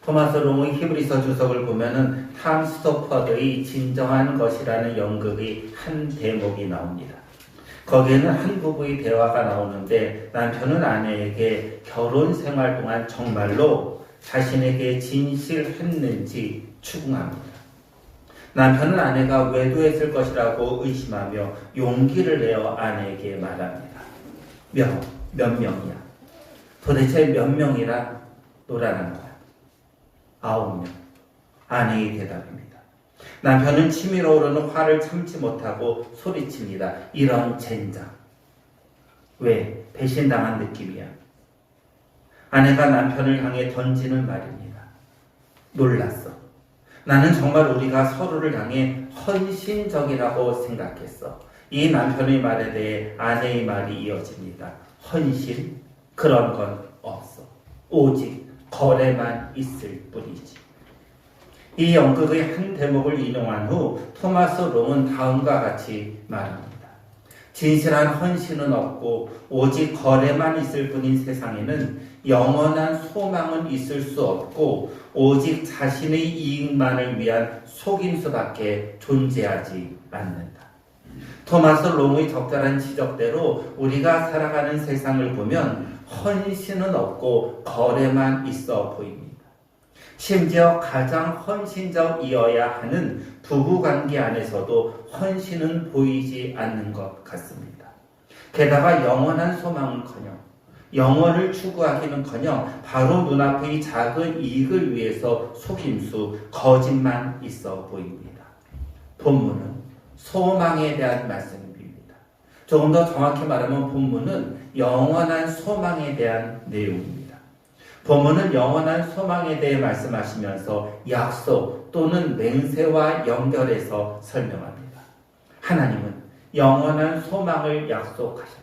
토마스 롱의 히브리서 주석을 보면은 탐 스토퍼드의 진정한 것이라는 연극의 한 대목이 나옵니다. 거기에는 한 부부의 대화가 나오는데 남편은 아내에게 결혼 생활 동안 정말로 자신에게 진실했는지 추궁합니다. 남편은 아내가 외도했을 것이라고 의심하며 용기를 내어 아내에게 말합니다. 몇 명이야? 도대체 몇 명이라 노라는 거야? 9명. 아내의 대답입니다. 남편은 치밀어 오르는 화를 참지 못하고 소리칩니다. 이런 젠장. 왜? 배신당한 느낌이야. 아내가 남편을 향해 던지는 말입니다. 놀랐어. 나는 정말 우리가 서로를 향해 헌신적이라고 생각했어. 이 남편의 말에 대해 아내의 말이 이어집니다. 헌신? 그런 건 없어. 오직 거래만 있을 뿐이지. 이 연극의 한 대목을 인용한 후 토마스 롱은 다음과 같이 말합니다. 진실한 헌신은 없고 오직 거래만 있을 뿐인 세상에는 영원한 소망은 있을 수 없고 오직 자신의 이익만을 위한 속임수밖에 존재하지 않는다. 토마스 롱의 적절한 지적대로 우리가 살아가는 세상을 보면 헌신은 없고 거래만 있어 보입니다. 심지어 가장 헌신적이어야 하는 부부관계 안에서도 헌신은 보이지 않는 것 같습니다. 게다가 영원한 소망은커녕 영원을 추구하기는커녕 바로 눈앞의 작은 이익을 위해서 속임수, 거짓만 있어 보입니다. 본문은 소망에 대한 말씀입니다. 조금 더 정확히 말하면 본문은 영원한 소망에 대한 내용입니다. 본문은 영원한 소망에 대해 말씀하시면서 약속 또는 맹세와 연결해서 설명합니다. 하나님은 영원한 소망을 약속하셨다.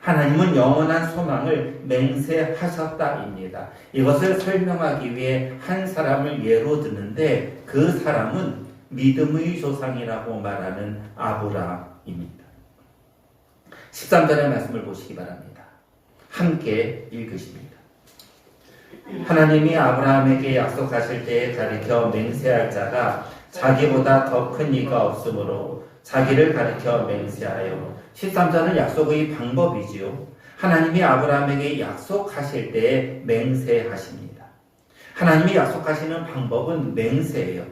하나님은 영원한 소망을 맹세하셨다입니다. 이것을 설명하기 위해 한 사람을 예로 드는데 그 사람은 믿음의 조상이라고 말하는 아브라함입니다. 13절의 말씀을 보시기 바랍니다. 함께 읽으십니다. 하나님이 아브라함에게 약속하실 때에 가리켜 맹세할 자가 자기보다 더 큰 이가 없으므로 자기를 가리켜 맹세하여 13절은 약속의 방법이지요. 하나님이 아브라함에게 약속하실 때에 맹세하십니다. 하나님이 약속하시는 방법은 맹세예요.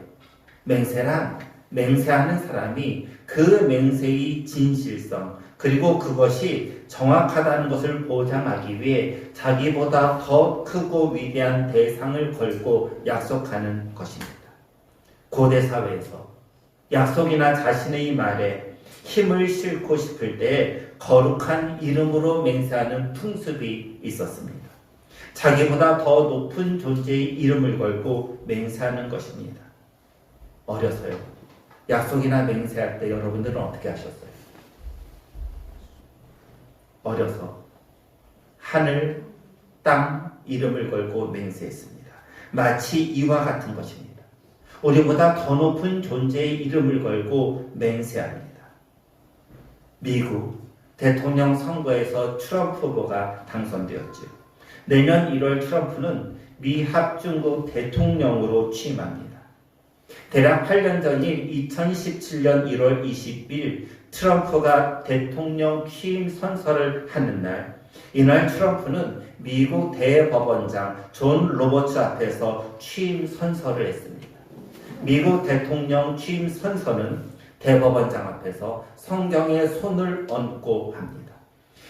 맹세란 맹세하는 사람이 그 맹세의 진실성 그리고 그것이 정확하다는 것을 보장하기 위해 자기보다 더 크고 위대한 대상을 걸고 약속하는 것입니다. 고대 사회에서 약속이나 자신의 말에 힘을 싣고 싶을 때 거룩한 이름으로 맹세하는 풍습이 있었습니다. 자기보다 더 높은 존재의 이름을 걸고 맹세하는 것입니다. 어려서요. 약속이나 맹세할 때 여러분들은 어떻게 하셨어요? 어려서 하늘, 땅 이름을 걸고 맹세했습니다. 마치 이와 같은 것입니다. 우리보다 더 높은 존재의 이름을 걸고 맹세합니다. 미국 대통령 선거에서 트럼프 후보가 당선되었죠. 내년 1월 트럼프는 미 합중국 대통령으로 취임합니다. 대략 8년 전인 2017년 1월 20일 트럼프가 대통령 취임 선서를 하는 날, 이날 트럼프는 미국 대법원장 존 로버츠 앞에서 취임 선서를 했습니다. 미국 대통령 취임 선서는 대법원장 앞에서 성경에 손을 얹고 합니다.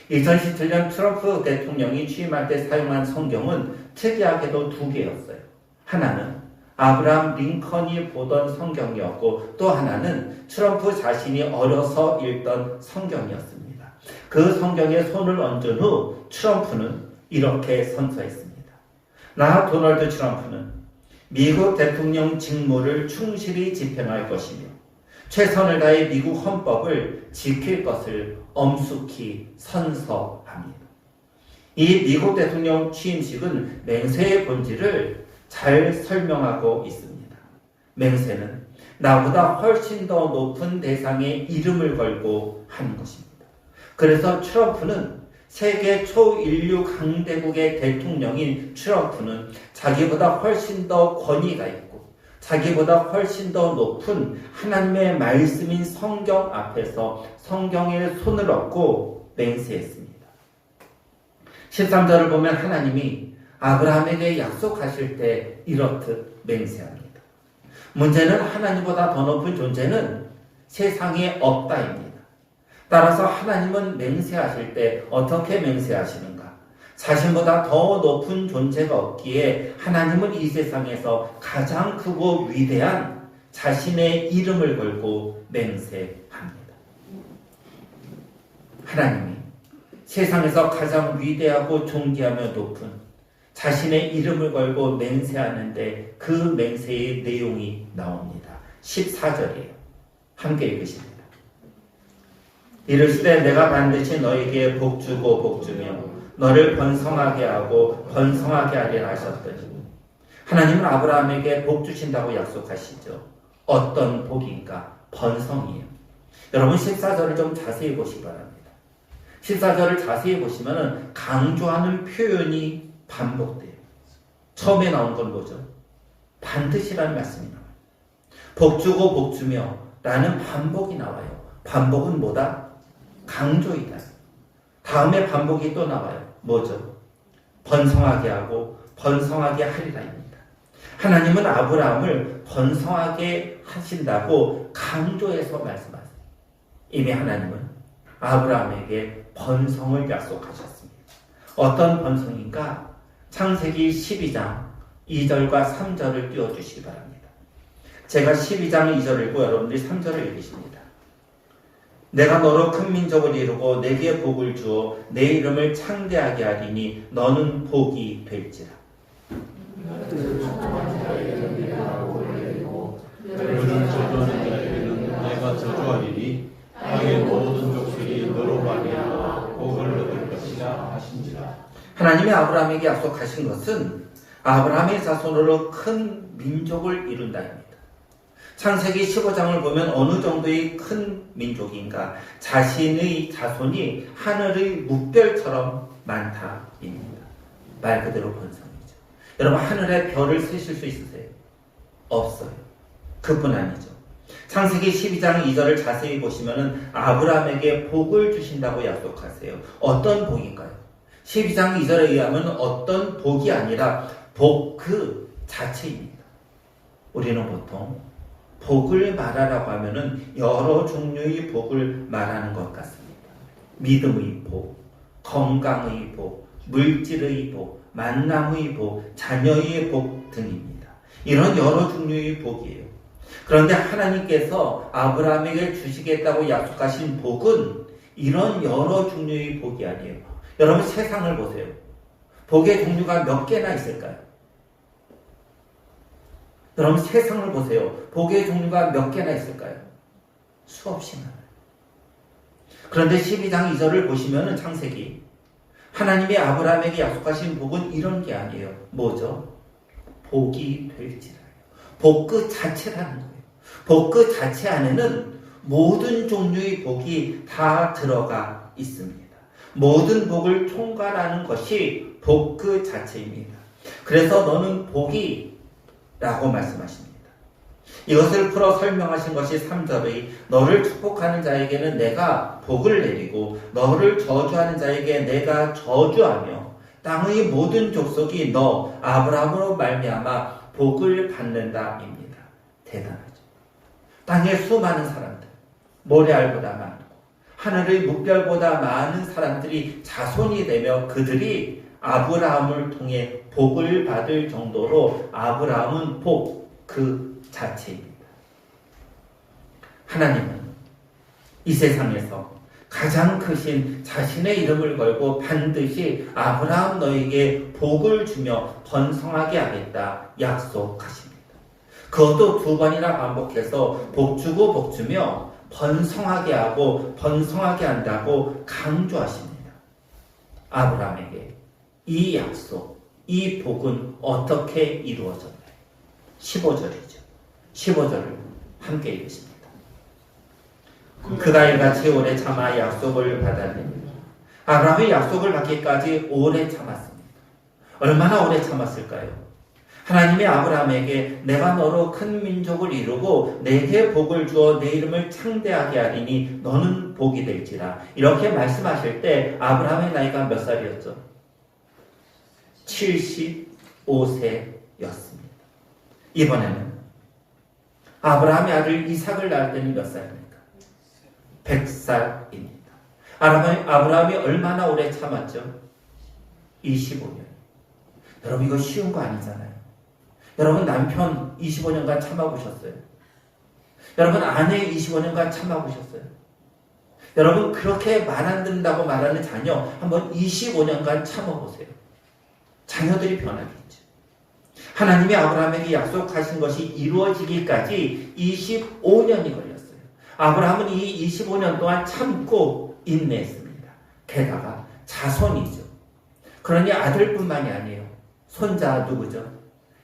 2017년 트럼프 대통령이 취임할 때 사용한 성경은 특이하게도 2개였어요. 하나는 아브라함 링컨이 보던 성경이었고 또 하나는 트럼프 자신이 어려서 읽던 성경이었습니다. 그 성경에 손을 얹은 후 트럼프는 이렇게 선서했습니다. 나 도널드 트럼프는 미국 대통령 직무를 충실히 집행할 것이며 최선을 다해 미국 헌법을 지킬 것을 엄숙히 선서합니다. 이 미국 대통령 취임식은 맹세의 본질을 잘 설명하고 있습니다. 맹세는 나보다 훨씬 더 높은 대상의 이름을 걸고 하는 것입니다. 그래서 트럼프는 세계 초인류 강대국의 대통령인 트럼프는 자기보다 훨씬 더 권위가 있고 자기보다 훨씬 더 높은 하나님의 말씀인 성경 앞에서 성경에 손을 얹고 맹세했습니다. 13절을 보면 하나님이 아브라함에게 약속하실 때 이렇듯 맹세합니다. 문제는 하나님보다 더 높은 존재는 세상에 없다입니다. 따라서 하나님은 맹세하실 때 어떻게 맹세하시는가? 자신보다 더 높은 존재가 없기에 하나님은 이 세상에서 가장 크고 위대한 자신의 이름을 걸고 맹세합니다. 하나님이 세상에서 가장 위대하고 존귀하며 높은 자신의 이름을 걸고 맹세하는데 그 맹세의 내용이 나옵니다. 14절이에요. 함께 읽으십니다. 이르시되 내가 반드시 너에게 복주고 복주며 너를 번성하게 하고 번성하게 하리라 하셨더니 하나님은 아브라함에게 복 주신다고 약속하시죠. 어떤 복인가? 번성이에요. 여러분 14절을 좀 자세히 보시기 바랍니다. 14절을 자세히 보시면 강조하는 표현이 반복돼요. 처음에 나온 건 뭐죠? 반드시라는 말씀이 나와요. 복주고 복주며 라는 반복이 나와요. 반복은 뭐다? 강조이다. 다음에 반복이 또 나와요. 뭐죠? 번성하게 하고 번성하게 하리라입니다. 하나님은 아브라함을 번성하게 하신다고 강조해서 말씀하세요. 이미 하나님은 아브라함에게 번성을 약속하셨습니다. 어떤 번성인가? 창세기 12장 2절과 3절을 띄워주시기 바랍니다. 제가 12장 2절을 읽고 여러분들이 3절을 읽으십니다. 내가 너로 큰 민족을 이루고 내게 복을 주어 내 이름을 창대하게 하리니 너는 복이 될지라. 너를 저주하는 자에게는 내가 저주하리니 땅의 모든 족속이 너로 말미암아 복을 얻을 것이라 하신지라. 하나님이 아브라함에게 약속하신 것은 아브라함의 자손으로 큰 민족을 이룬다입니다. 창세기 15장을 보면 어느 정도의 큰 민족인가? 자신의 자손이 하늘의 묵별처럼 많다입니다. 말 그대로 번성이죠. 여러분 하늘에 별을 세실 수 있으세요? 없어요. 그뿐 아니죠. 창세기 12장 2절을 자세히 보시면 아브라함에게 복을 주신다고 약속하세요. 어떤 복인가요? 12장 2절에 의하면 어떤 복이 아니라 복 그 자체입니다. 우리는 보통 복을 말하라고 하면은 여러 종류의 복을 말하는 것 같습니다. 믿음의 복, 건강의 복, 물질의 복, 만남의 복, 자녀의 복 등입니다. 이런 여러 종류의 복이에요. 그런데 하나님께서 아브라함에게 주시겠다고 약속하신 복은 이런 여러 종류의 복이 아니에요. 여러분 세상을 보세요. 복의 종류가 몇 개나 있을까요? 여러분 세상을 보세요. 복의 종류가 몇 개나 있을까요? 수없이 많아요. 그런데 12장 2절을 보시면 창세기 하나님이 아브라함에게 약속하신 복은 이런 게 아니에요. 뭐죠? 복이 될지라요. 복 그 자체라는 거예요. 복 그 자체 안에는 모든 종류의 복이 다 들어가 있습니다. 모든 복을 총괄하는 것이 복 그 자체입니다. 그래서 너는 복이 라고 말씀하십니다. 이것을 풀어 설명하신 것이 3절의 너를 축복하는 자에게는 내가 복을 내리고 너를 저주하는 자에게 내가 저주하며 땅의 모든 족속이 너 아브라함으로 말미암아 복을 받는다입니다. 대단하죠. 땅의 수많은 사람들, 모래알보다 많고 하늘의 묵별보다 많은 사람들이 자손이 되며 그들이 아브라함을 통해 복을 받을 정도로 아브라함은 복 그 자체입니다. 하나님은 이 세상에서 가장 크신 자신의 이름을 걸고 반드시 아브라함 너에게 복을 주며 번성하게 하겠다 약속하십니다. 그것도 2번이나 반복해서 복주고 복주며 번성하게 하고 번성하게 한다고 강조하십니다. 아브라함에게 이 약속, 이 복은 어떻게 이루어졌나요? 15절이죠. 15절을 함께 읽으십니다. 그가 이같이 오래 참아 약속을 받았느니 아브라함의 약속을 받기까지 오래 참았습니다. 얼마나 오래 참았을까요? 하나님이 아브라함에게 내가 너로 큰 민족을 이루고 내게 복을 주어 내 이름을 창대하게 하리니 너는 복이 될지라. 이렇게 말씀하실 때 아브라함의 나이가 몇 살이었죠? 75세였습니다. 이번에는 아브라함의 아들 이삭을 낳을 때는 몇 살입니까? 100살입니다. 아브라함이 얼마나 오래 참았죠? 25년. 여러분 이거 쉬운 거 아니잖아요. 여러분 남편 25년간 참아보셨어요? 여러분 아내 25년간 참아보셨어요? 여러분 그렇게 말 안 듣는다고 말하는 자녀 한번 25년간 참아보세요. 자녀들이 변하겠죠. 하나님이 아브라함에게 약속하신 것이 이루어지기까지 25년이 걸렸어요. 아브라함은 이 25년 동안 참고 인내했습니다. 게다가 자손이죠. 그러니 아들뿐만이 아니에요. 손자 누구죠?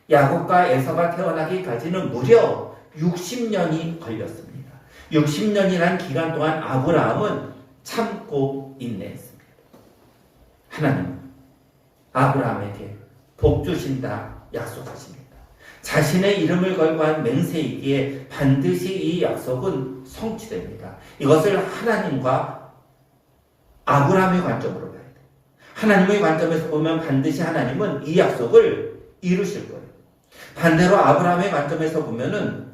야곱과 에서가 태어나기까지는 무려 60년이 걸렸습니다. 60년이란 기간 동안 아브라함은 참고 인내했습니다. 하나님은 아브라함에게 복 주신다 약속하십니다. 자신의 이름을 걸고 한 맹세이기에 반드시 이 약속은 성취됩니다. 이것을 하나님과 아브라함의 관점으로 봐야 돼요. 하나님의 관점에서 보면 반드시 하나님은 이 약속을 이루실 거예요. 반대로 아브라함의 관점에서 보면은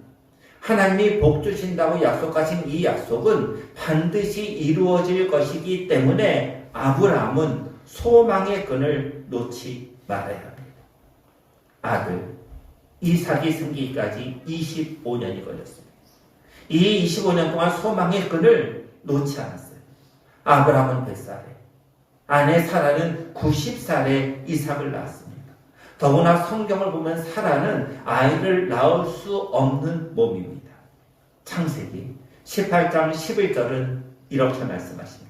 하나님이 복 주신다고 약속하신 이 약속은 반드시 이루어질 것이기 때문에 아브라함은 소망의 끈을 놓지 말아야 합니다. 아들 이삭이 생기기까지 25년이 걸렸습니다. 이 25년 동안 소망의 끈을 놓지 않았어요. 아브라함은 100살에, 아내 사라는 90살에 이삭을 낳았습니다. 더구나 성경을 보면 사라는 아이를 낳을 수 없는 몸입니다. 창세기 18장 11절은 이렇게 말씀하십니다.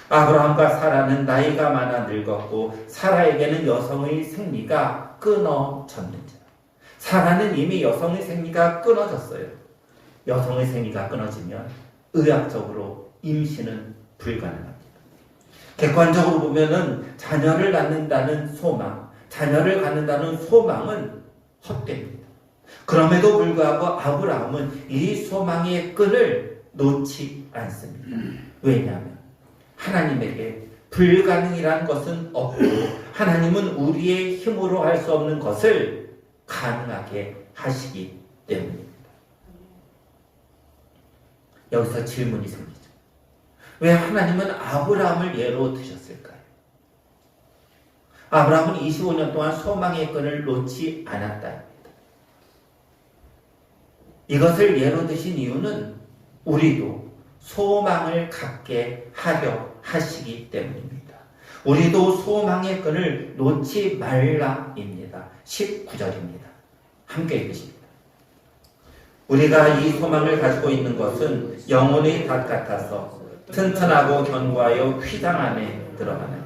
아브라함과 사라는 나이가 많아 늙었고 사라에게는 여성의 생리가 끊어졌는지라. 사라는 이미 여성의 생리가 끊어졌어요. 여성의 생리가 끊어지면 의학적으로 임신은 불가능합니다. 객관적으로 보면은 자녀를 낳는다는 소망, 자녀를 갖는다는 소망은 헛됩니다. 그럼에도 불구하고 아브라함은 이 소망의 끈을 놓지 않습니다. 왜냐하면 하나님에게 불가능이란 것은 없고 하나님은 우리의 힘으로 할 수 없는 것을 가능하게 하시기 때문입니다. 여기서 질문이 생기죠. 왜 하나님은 아브라함을 예로 드셨을까요? 아브라함은 25년 동안 소망의 끈을 놓지 않았다. 이것을 예로 드신 이유는 우리도 소망을 갖게 하려 하시기 때문입니다. 우리도 소망의 끈을 놓지 말라입니다. 19절입니다. 함께 읽으십니다. 우리가 이 소망을 가지고 있는 것은 영혼의 닷 같아서 튼튼하고 견고하여 휘장 안에 들어가는.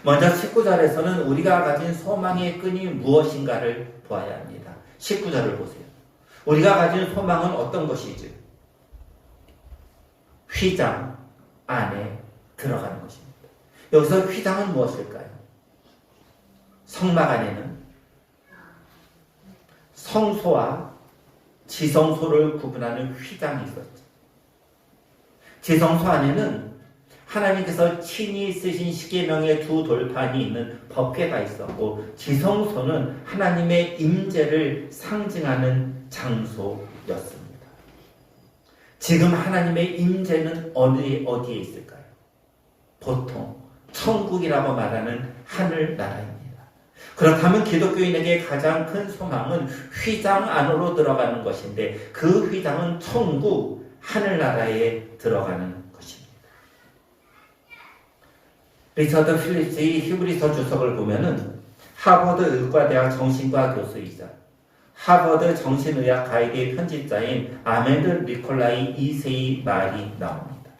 먼저 19절에서는 우리가 가진 소망의 끈이 무엇인가를 보아야 합니다. 19절을 보세요. 우리가 가진 소망은 어떤 것이지? 휘장 안에 들어가는 것입니다. 여기서 휘장은 무엇일까요? 성막 안에는 성소와 지성소를 구분하는 휘장이 있었죠. 지성소 안에는 하나님께서 친히 쓰신 십계명의 두 돌판이 있는 법궤가 있었고, 지성소는 하나님의 임재를 상징하는 장소였습니다. 지금 하나님의 임재는 어디에 있을까요? 보통 천국이라고 말하는 하늘나라입니다. 그렇다면 기독교인에게 가장 큰 소망은 휘장 안으로 들어가는 것인데, 그 휘장은 천국 하늘나라에 들어가는 것입니다. 리처드 필립스의 히브리서 주석을 보면은 하버드 의과대학 정신과 교수이자 하버드 정신의학 가이드의 편집자인 아멘드 니콜라이 2세의 말이 나옵니다.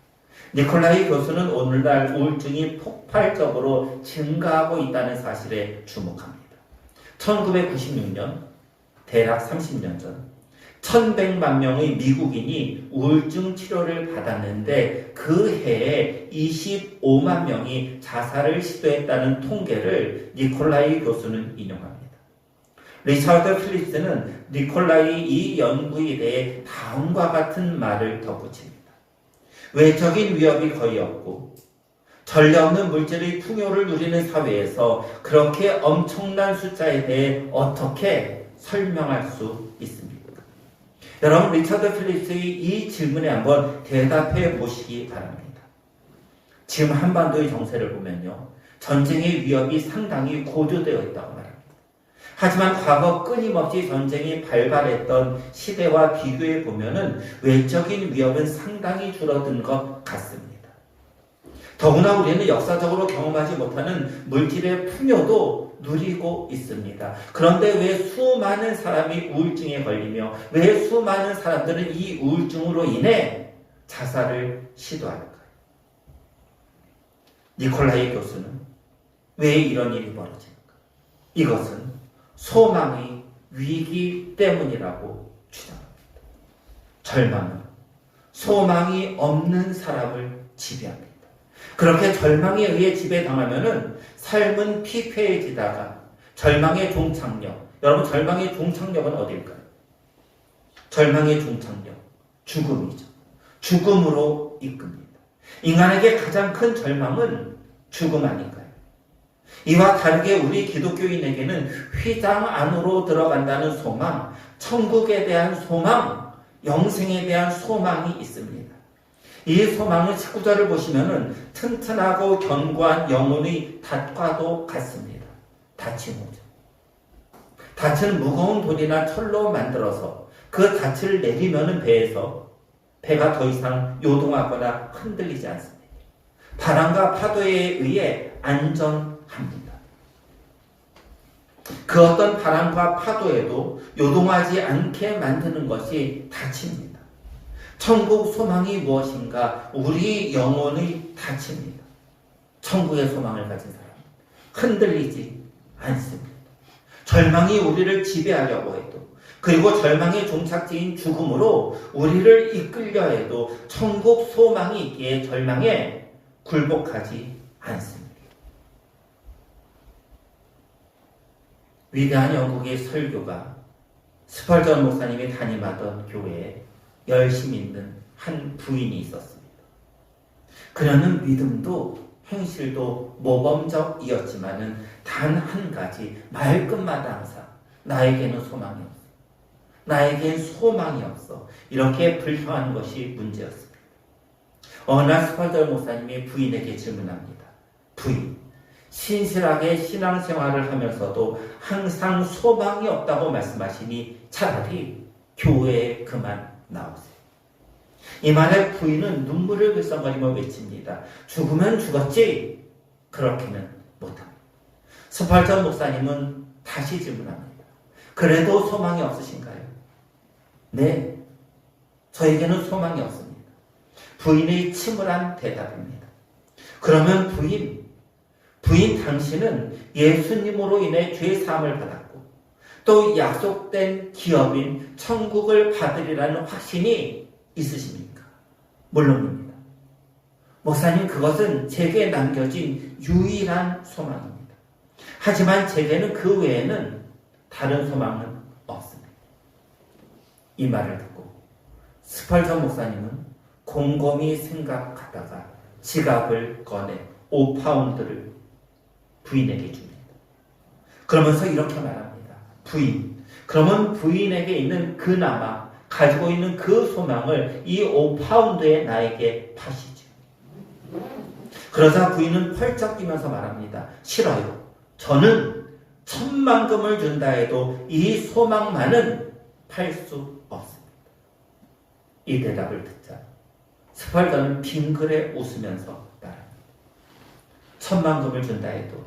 니콜라이 교수는 오늘날 우울증이 폭발적으로 증가하고 있다는 사실에 주목합니다. 1996년, 대략 30년 전, 1100만 명의 미국인이 우울증 치료를 받았는데 그 해에 25만 명이 자살을 시도했다는 통계를 니콜라이 교수는 인용합니다. 리차드 필립스는 니콜라이 이 연구에 대해 다음과 같은 말을 덧붙입니다. 외적인 위협이 거의 없고 전례 없는 물질의 풍요를 누리는 사회에서 그렇게 엄청난 숫자에 대해 어떻게 설명할 수 있습니까? 여러분, 리차드 필립스의 이 질문에 한번 대답해 보시기 바랍니다. 지금 한반도의 정세를 보면요, 전쟁의 위협이 상당히 고조되어 있다고 말합니다. 하지만 과거 끊임없이 전쟁이 발발했던 시대와 비교해 보면은 외적인 위협은 상당히 줄어든 것 같습니다. 더구나 우리는 역사적으로 경험하지 못하는 물질의 풍요도 누리고 있습니다. 그런데 왜 수많은 사람이 우울증에 걸리며 왜 수많은 사람들은 이 우울증으로 인해 자살을 시도할까요? 니콜라이 교수는 왜 이런 일이 벌어집니까? 이것은 소망의 위기 때문이라고 주장합니다. 절망은 소망이 없는 사람을 지배합니다. 그렇게 절망에 의해 지배당하면은 삶은 피폐해지다가 절망의 종착역, 여러분 절망의 종착역은 어딜까요? 절망의 종착역, 죽음이죠. 죽음으로 이끕니다. 인간에게 가장 큰 절망은 죽음 아닐까요? 이와 다르게 우리 기독교인에게는 휘장 안으로 들어간다는 소망, 천국에 대한 소망, 영생에 대한 소망이 있습니다. 이 소망은 19절을 보시면은 튼튼하고 견고한 영혼의 닷과도 같습니다. 닻이 뭐죠? 닻은 무거운 돌이나 철로 만들어서 그 닻을 내리면은 배가 더 이상 요동하거나 흔들리지 않습니다. 바람과 파도에 의해 안전합니다. 그 어떤 바람과 파도에도 요동하지 않게 만드는 것이 닻입니다. 천국 소망이 무엇인가? 우리 영혼의 닻입니다. 천국의 소망을 가진 사람 흔들리지 않습니다. 절망이 우리를 지배하려고 해도, 그리고 절망의 종착지인 죽음으로 우리를 이끌려 해도 천국 소망이 있기에 절망에 굴복하지 않습니다. 위대한 영국의 설교가 스펄전 목사님이 담임하던 교회에 열심히 있는 한 부인이 있었습니다. 그녀는 믿음도 행실도 모범적이었지만은 단 한 가지, 말끝마다 항상 나에게는 소망이 없어. 나에겐 소망이 없어. 이렇게 불평하는 것이 문제였습니다. 어느 날 스펄전 목사님이 부인에게 질문합니다. 부인, 신실하게 신앙생활을 하면서도 항상 소망이 없다고 말씀하시니 차라리 교회에 그만 나오세요. 이 말에 부인은 눈물을 글썽거리며 외칩니다. 죽으면 죽었지 그렇게는 못합니다. 스펄전 목사님은 다시 질문합니다. 그래도 소망이 없으신가요? 네, 저에게는 소망이 없습니다. 부인의 침울한 대답입니다. 그러면 부인 당신은 예수님으로 인해 죄 사함을 받았고 또 약속된 기업인 천국을 받으리라는 확신이 있으십니까? 물론입니다. 목사님, 그것은 제게 남겨진 유일한 소망입니다. 하지만 제게는 그 외에는 다른 소망은 없습니다. 이 말을 듣고 스펄전 목사님은 곰곰이 생각하다가 지갑을 꺼내 5파운드를 부인에게 줍니다. 그러면서 이렇게 말합니다. 부인, 그러면 부인에게 있는 그나마 가지고 있는 그 소망을 이 5파운드에 나에게 파시죠. 그러자 부인은 펄쩍 뛰면서 말합니다. 싫어요. 저는 10,000만금을 준다 해도 이 소망만은 팔 수 없습니다. 이 대답을 듣자 스펄전은 빙그레 웃으면서 말합니다. 10,000만금을 준다 해도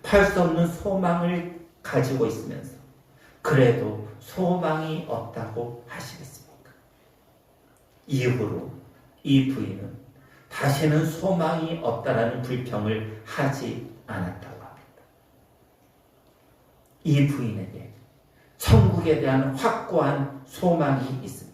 팔 수 없는 소망을 가지고 있으면서 그래도 소망이 없다고 하시겠습니까? 이후로 이 부인은 다시는 소망이 없다라는 불평을 하지 않았다고 합니다. 이 부인에게 천국에 대한 확고한 소망이 있습니다.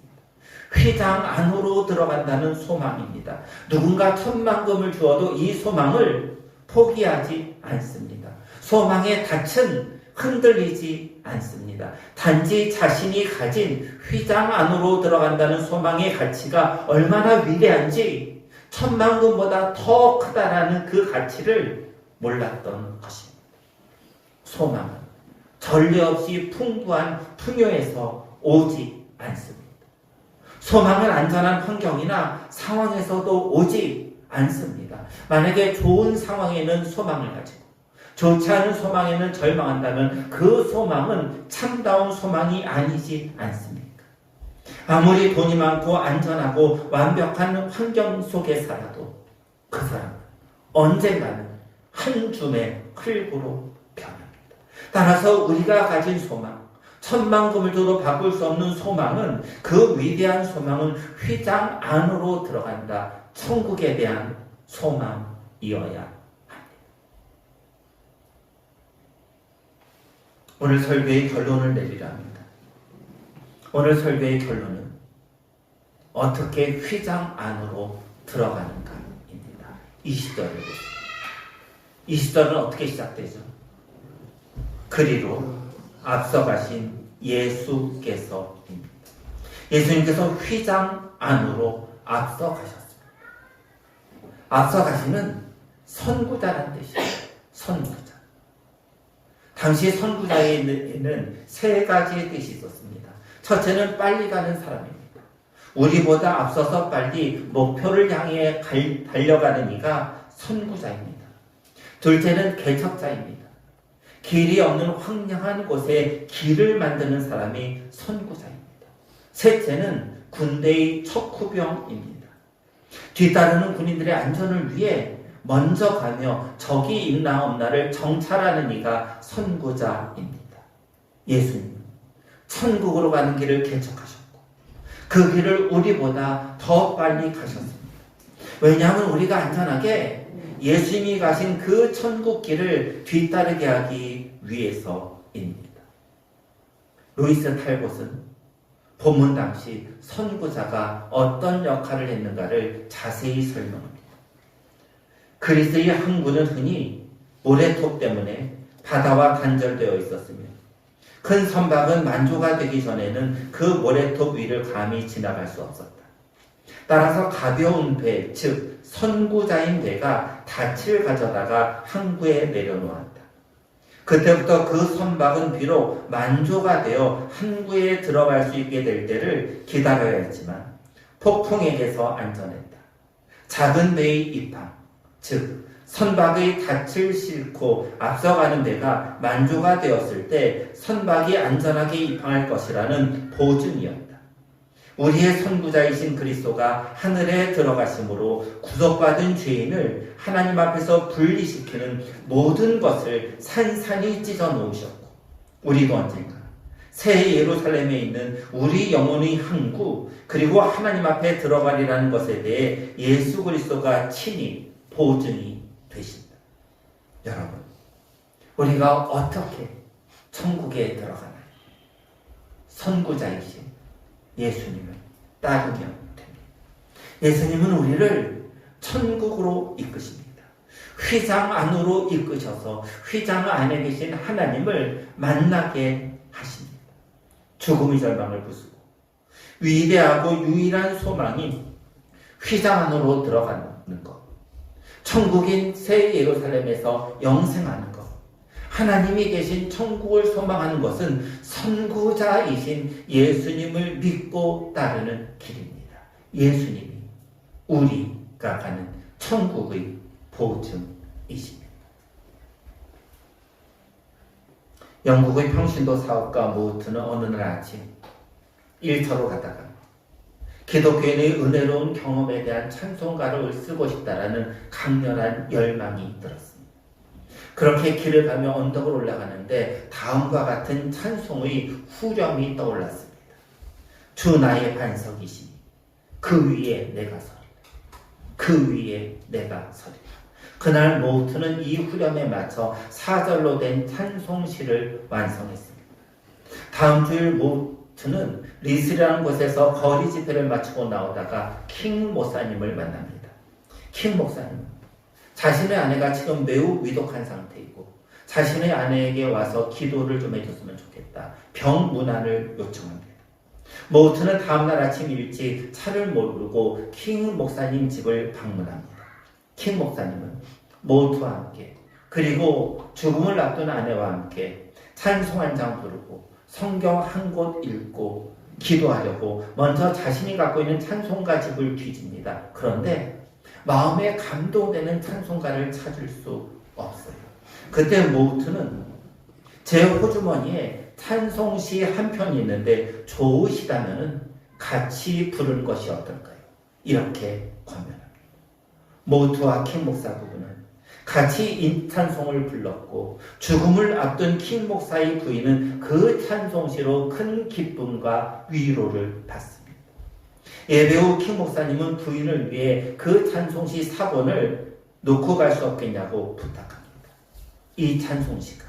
휘장 안으로 들어간다는 소망입니다. 누군가 천만금을 주어도 이 소망을 포기하지 않습니다. 소망의 닻은 흔들리지 않습니다. 단지 자신이 가진 휘장 안으로 들어간다는 소망의 가치가 얼마나 위대한지 천만금보다 더 크다라는 그 가치를 몰랐던 것입니다. 소망은 전례 없이 풍부한 풍요에서 오지 않습니다. 소망은 안전한 환경이나 상황에서도 오지 않습니다. 만약에 좋은 상황에는 소망을 가지고 좋지 않은 소망에는 절망한다면 그 소망은 참다운 소망이 아니지 않습니까? 아무리 돈이 많고 안전하고 완벽한 환경 속에 살아도 그 사람은 언젠가는 한 줌의 흙으로 변합니다. 따라서 우리가 가진 소망, 천만금을 줘도 바꿀 수 없는 소망은, 그 위대한 소망은 휘장 안으로 들어간다. 천국에 대한 소망이어야 합니다. 오늘 설교의 결론을 내리려 합니다. 오늘 설교의 결론은 어떻게 휘장 안으로 들어가는가입니다. 20절을 보세요. 20절은 어떻게 시작되죠? 그리로 앞서가신 예수께서입니다. 예수님께서 휘장 안으로 앞서가셨습니다. 앞서가시는 선구자라는 뜻이에요. 선구자. 당시 선구자에는 세 가지의 뜻이 있었습니다. 첫째는 빨리 가는 사람입니다. 우리보다 앞서서 빨리 목표를 향해 달려가는 이가 선구자입니다. 둘째는 개척자입니다. 길이 없는 황량한 곳에 길을 만드는 사람이 선구자입니다. 셋째는 군대의 척후병입니다. 뒤따르는 군인들의 안전을 위해 먼저 가며 적이 있나 없나를 정찰하는 이가 선구자입니다. 예수님은 천국으로 가는 길을 개척하셨고 그 길을 우리보다 더 빨리 가셨습니다. 왜냐하면 우리가 안전하게 예수님이 가신 그 천국 길을 뒤따르게 하기 위해서입니다. 루이스 탈봇은 본문 당시 선구자가 어떤 역할을 했는가를 자세히 설명합니다. 그리스의 항구는 흔히 모래톱 때문에 바다와 단절되어 있었으며 큰 선박은 만조가 되기 전에는 그 모래톱 위를 감히 지나갈 수 없었다. 따라서 가벼운 배, 즉 선구자인 배가 닻을 가져다가 항구에 내려놓았다. 그때부터 그 선박은 비록 만조가 되어 항구에 들어갈 수 있게 될 때를 기다려야 했지만 폭풍에게서 안전했다. 작은 배의 입항, 즉 선박의 닻을 싣고 앞서가는 배가 만조가 되었을 때 선박이 안전하게 입항할 것이라는 보증이었다. 우리의 선구자이신 그리스도가 하늘에 들어가심으로 구속받은 죄인을 하나님 앞에서 분리시키는 모든 것을 산산히 찢어 놓으셨고, 우리도 언젠가 새 예루살렘에 있는 우리 영혼의 항구, 그리고 하나님 앞에 들어가리라는 것에 대해 예수 그리스도가 친히 보증이 되신다. 여러분, 우리가 어떻게 천국에 들어가나요? 선구자이신 예수님을 따르면 됩니다. 예수님은 우리를 천국으로 이끄십니다. 휘장 안으로 이끄셔서 휘장 안에 계신 하나님을 만나게 하십니다. 죽음의 절망을 부수고 위대하고 유일한 소망이 휘장 안으로 들어가는 것, 천국인 새 예루살렘에서 영생하는 것, 하나님이 계신 천국을 소망하는 것은 선구자이신 예수님을 믿고 따르는 길입니다. 예수님이 우리가 가는 천국의 보증이십니다. 영국의 평신도 사업가 모트는 어느 날 아침 일터로 가다가 기독교인의 은혜로운 경험에 대한 찬송가를 쓰고 싶다라는 강렬한 열망이 들었습니다. 그렇게 길을 가며 언덕을 올라가는데 다음과 같은 찬송의 후렴이 떠올랐습니다. 주 나의 반석이시니 그 위에 내가 서리라. 그 위에 내가 서리라. 그날 모트는 이 후렴에 맞춰 4절로 된 찬송시를 완성했습니다. 다음 주일 모트는 리스라는 곳에서 거리 집회를 마치고 나오다가 킹 목사님을 만납니다. 킹 목사님, 자신의 아내가 지금 매우 위독한 상태이고 자신의 아내에게 와서 기도를 좀 해줬으면 좋겠다. 병 문안을 요청합니다. 모트는 다음날 아침 일찍 차를 몰고 킹 목사님 집을 방문합니다. 킹 목사님은 모트와 함께 그리고 죽음을 앞둔 아내와 함께 찬송 한 장 부르고 성경 한 곳 읽고 기도하려고 먼저 자신이 갖고 있는 찬송가 집을 뒤집니다. 그런데 마음에 감동되는 찬송가를 찾을 수 없어요. 그때 모트는 제 호주머니에 찬송시 한 편이 있는데 좋으시다면 같이 부르는 것이 어떨까요? 이렇게 권면합니다. 모트와 킹 목사 부부는 같이 이 찬송을 불렀고 죽음을 앞둔 킹 목사의 부인은 그 찬송시로 큰 기쁨과 위로를 받습니다. 예배 후 킹 목사님은 부인을 위해 그 찬송시 사본을 놓고 갈 수 없겠냐고 부탁합니다. 이 찬송시가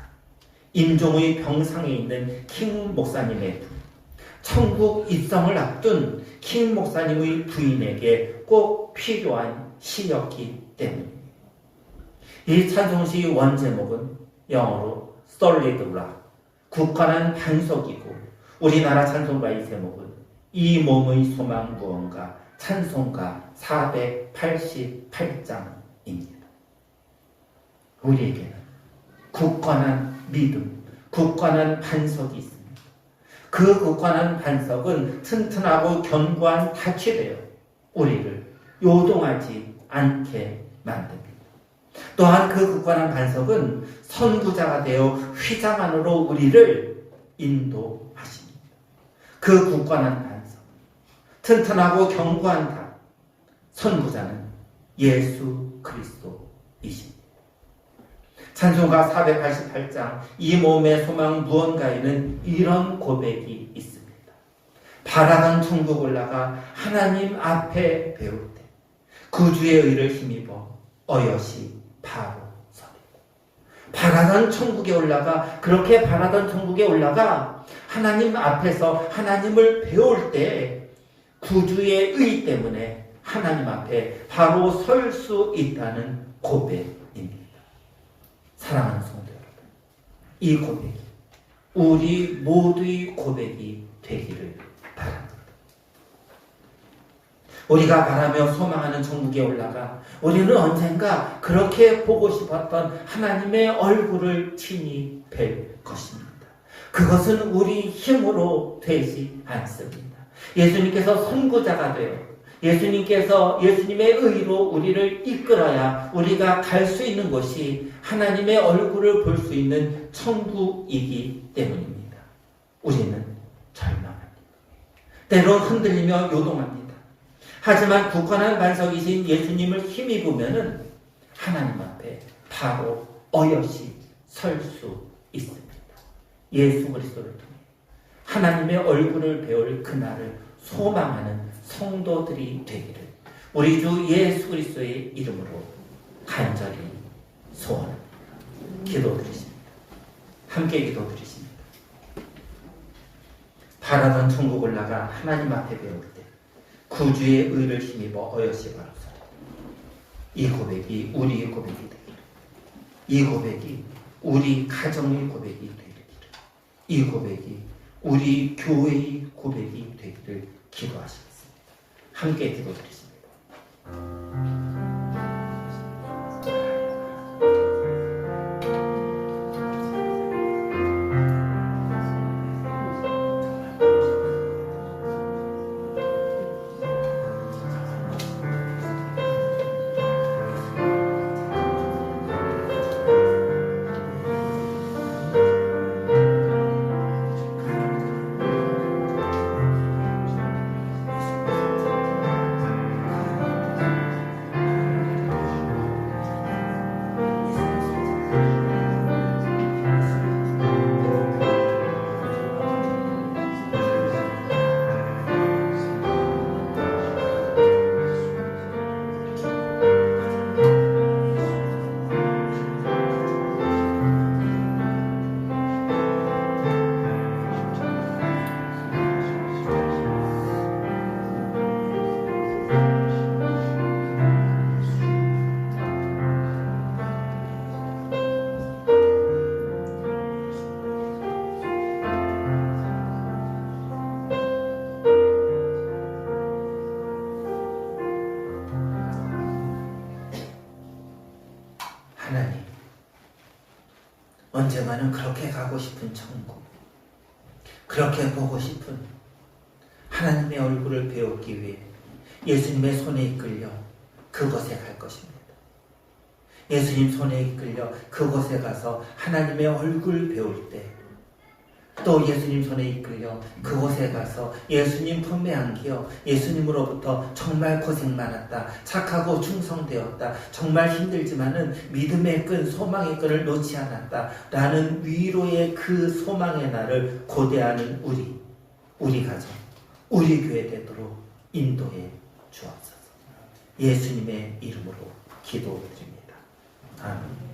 임종의 병상에 있는 킹 목사님의 부인, 천국 입성을 앞둔 킹 목사님의 부인에게 꼭 필요한 시였기 때문입니다. 이 찬송시 원제목은 영어로 Solid Rock, 굳건한 반석이고 우리나라 찬송가의 제목은 이 몸의 소망 무언가 찬송가 488장입니다. 우리에게는 굳건한 믿음, 굳건한 반석이 있습니다. 그 굳건한 반석은 튼튼하고 견고한 닻이 되어 우리를 요동하지 않게 만듭니다. 또한 그 굳건한 반석은 선구자가 되어 휘장 안으로 우리를 인도하십니다. 그 굳건한 반석, 튼튼하고 견고한 탑, 선구자는 예수 그리스도이십니다. 찬송가 488장 이 몸의 소망 무언가에는 이런 고백이 있습니다. 바라던 천국 올라가 하나님 앞에 배울 때 구주의 의를 힘입어 어여시 바로 서리. 바라던 천국에 올라가 그렇게 바라던 천국에 올라가 하나님 앞에서 하나님을 배울 때 구주의 의 때문에 하나님 앞에 바로 설 수 있다는 고백입니다. 사랑하는 성도 여러분, 이 고백이 우리 모두의 고백이 되기를 바랍니다. 우리가 바라며 소망하는 천국에 올라가 우리는 언젠가 그렇게 보고 싶었던 하나님의 얼굴을 친히 뵐 것입니다. 그것은 우리 힘으로 되지 않습니다. 예수님께서 선구자가 되어 예수님의 의로 우리를 이끌어야 우리가 갈 수 있는 곳이 하나님의 얼굴을 볼 수 있는 천국이기 때문입니다. 우리는 절망합니다. 때론 흔들리며 요동합니다. 하지만 굳건한 반석이신 예수님을 힘입으면 하나님 앞에 바로 어여시 설 수 있습니다. 예수 그리스도를 통해 하나님의 얼굴을 배울 그날을 소망하는 성도들이 되기를 우리 주 예수 그리스도의 이름으로 간절히 소원합니다. 기도드리십니다. 함께 기도드리십니다. 바라던 천국 올라가 하나님 앞에 배울 때 구주의 의를 힘입어 어여시 바로 서리. 이 고백이 우리의 고백이 되기를, 이 고백이 우리 가정의 고백이 되기를, 이 고백이 우리 교회의 고백이 되기를 기도하시겠습니다. 함께 기도드리십니다. 언젠가는 그렇게 가고 싶은 천국, 그렇게 보고 싶은 하나님의 얼굴을 배우기 위해 예수님의 손에 이끌려 그곳에 갈 것입니다. 예수님 손에 이끌려 그곳에 가서 하나님의 얼굴 배울 때, 또 예수님 손에 이끌려 그곳에 가서 예수님 품에 안겨 예수님으로부터 정말 고생 많았다, 착하고 충성되었다, 정말 힘들지만은 믿음의 끈, 소망의 끈을 놓지 않았다 라는 위로의 그 소망의 날을 고대하는 우리 가정, 우리 교회 되도록 인도해 주옵소서. 예수님의 이름으로 기도드립니다. 아멘.